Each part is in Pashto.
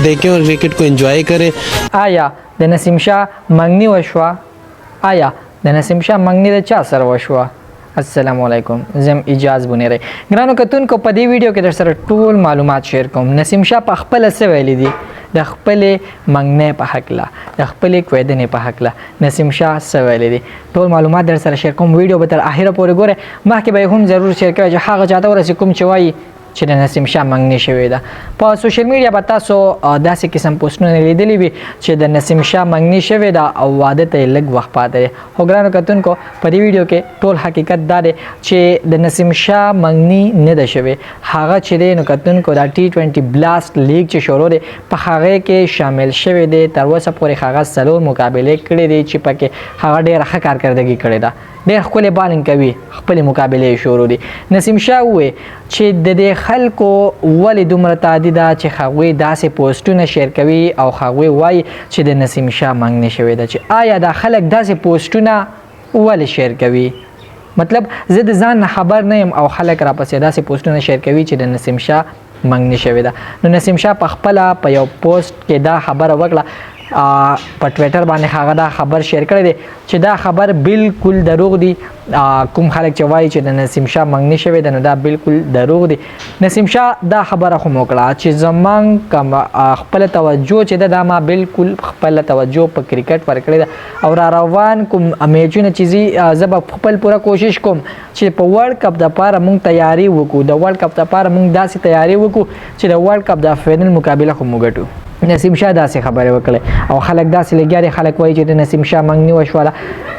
देखें और क्रिकेट को एंजॉय करें। आया د نسیم شاه منګنی وشوه؟ آیا د نسیم شاه منګنی د چا سره وشوه؟ السلام علیکم، زم اجاز بنیری ګرانو کتونکو په دې ویډیو کې در سره ټول معلومات شیر کوم. نسیم شاه په خپل څه ویلي دي د خپل منګنی په حق له، د خپل کویدنې په حق له نسیم شاه څه ویلي دي، ټول معلومات در سره شیر کوم. ویډیو به تر اخره پورې ګوره، مخکې به هم ضرور شیر کوئ چې هغه چاته ورسې کوم چې وایي چې د نسیم شاه منګنی شوې ده. په سوشل میډیا به تاسو داسې قسم پوسټونه لیدلی وي چې د نسیم شاه منګنی شوې ده او واده ته یې لږ وخت پاتې دی. خو ګرانو کتونکو په دې ویډیو کې ټول حقیقت دا دی چې د نسیم شاه منګنی نه ده شوې. هغه چې دی نو کتونکو دا T20 بلاست لیګ چې شروع دی په هغې کې شامل شوی دی. تر اوسه پورې هغه 4 مقابلې کړې دي چې پکې هغه ډېره ښه کارکردګي کړې ده، ډېر ښکلې بالنګ کوي، خپلې مقابلې شروع دي. نسیم شاه وویل چې د دې خلکو ولې دومره تعدي ده چې هغوی داسې پوسټونه شیر کوي او هغوی وایي چې د نسیم شاه منګنی شوې ده. چې آیا دا خلک داسې پوسټونه ولې شیر کوي؟ مطلب زه د ځان نه خبر نه یم او خلک راپسې داسې پوسټونه شیر کوي چې د نسیم شاه منګنی شوې ده. نو نسیم شاه په خپله په یو پوسټ کې دا خبره وکړه، په ټویټر باندې هغه دا خبر شیر کړی دی چې دا خبر بالکل دروغ دی. کوم خلک چې وایي چې د نسیم شاه منګنی شوې ده نو دا بالکل دروغ دی. نسیم شاه دا خبره خو وکړه چې زمونږ خپله توجه چې ده دا ما بالکل خپله توجه په کرکټ ورکړې ده او را روان کوم میچونه چې زه به خپل پوره کوشش کوم چې په ورلډ کپ دپاره مونږ تیاری وکړو، د ورلډ کپ دپاره مونږ داسې تیاری وکړو چې د ورلډ کپ د فاینل مقابله خو مونږ ګټو. نسیم شاه داسې خبرې وکړې او خلک داسې لګیا دي، خلک وایي چې د نسیم شاه منګنی وشوله.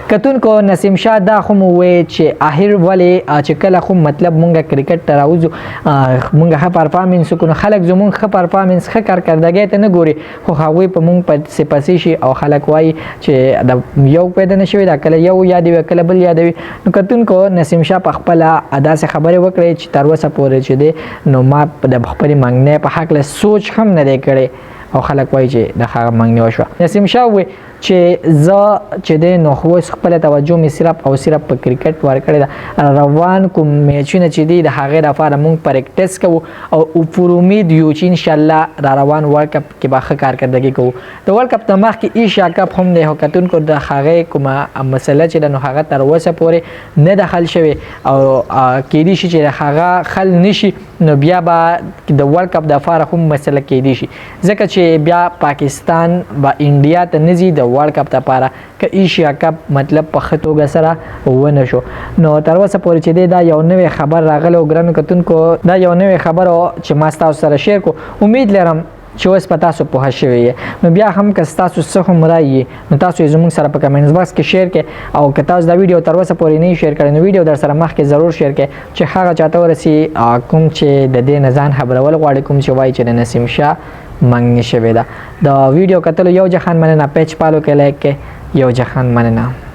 کتونکو نسیم شاه دا خو مو وایي چې آخر ولې چې کله خو مطلب مونږ کرکټ ته راوځو مونږ ښه پرفارمنس وکړو، خلک زمونږ ښه پرفارمنس ښه کارکردګۍ ته نه ګوري خو هغوی په مونږ پسې شي او خلک وایي چې د یو پیدا نه شوي دا کله یو یادوي کله بل یادوي. نو کتونکو نسیم شاه په خپله داسې خبرې وکړې چې تر اوسه پورې چې دی نو ما د خپلې منګنۍ په هکله سوچ هم نه دی کړی او خلک وایي چې د هغه منګنی وشوه. نسیم شاه ووایي چې زه چې دی نو خو اوس خپله توجه مې صرف او صرف په کرکټ ورکړې ده. روان کوم میچونه چې دي د هغې لپاره مونږ پریکټس کوو او پر امید یو چې انشاءالله را روان ورلډ کپ کې به ښه کارکردګي کوو. د ورلډ کپ نه مخکې ایشیا کپ هم دی خو کتونکو د هغې کومه مسله چې ده نو هغه تر اوسه پورې نه ده حل شوې او کیدای شي چې د هغه حل نه شي نو بیا به د ورلډ کپ دپاره هم مسله کیدای شي ځکه چې بیا پاکستان به انډیا ته نه ځي د ورلډ کپ دپاره که ایشیا کپ مطلب په ښه توګه سره ونه شو. نو تر اوسه پورې چې دی دا یو نوی خبر راغلی او ګرانو کتونکو دا یو نوی خبر و چې ما ستاسو سره شیر کو. امید لرم چې اوس په تاسو پوهه شوي یې. نو بیا هم که ستاسو څه هم رایي نو تاسو یې زموږ سره په کمنټس باکس کې شیر کړئ او که تاسو دا ویډیو تر اوسه پورې نه شیر کړی نو ویډیو در سره مخکې ضرور شیر کړئ چې هغه چاته ورسي کوم چې د دې نه ځان خبرول غواړي، کوم چې وایي چې د نسیم شاه منګنی شوې ده. د ویډیو کتلو یو جهان مننه، پیج فالو کې لایک کې یو جهان مننه.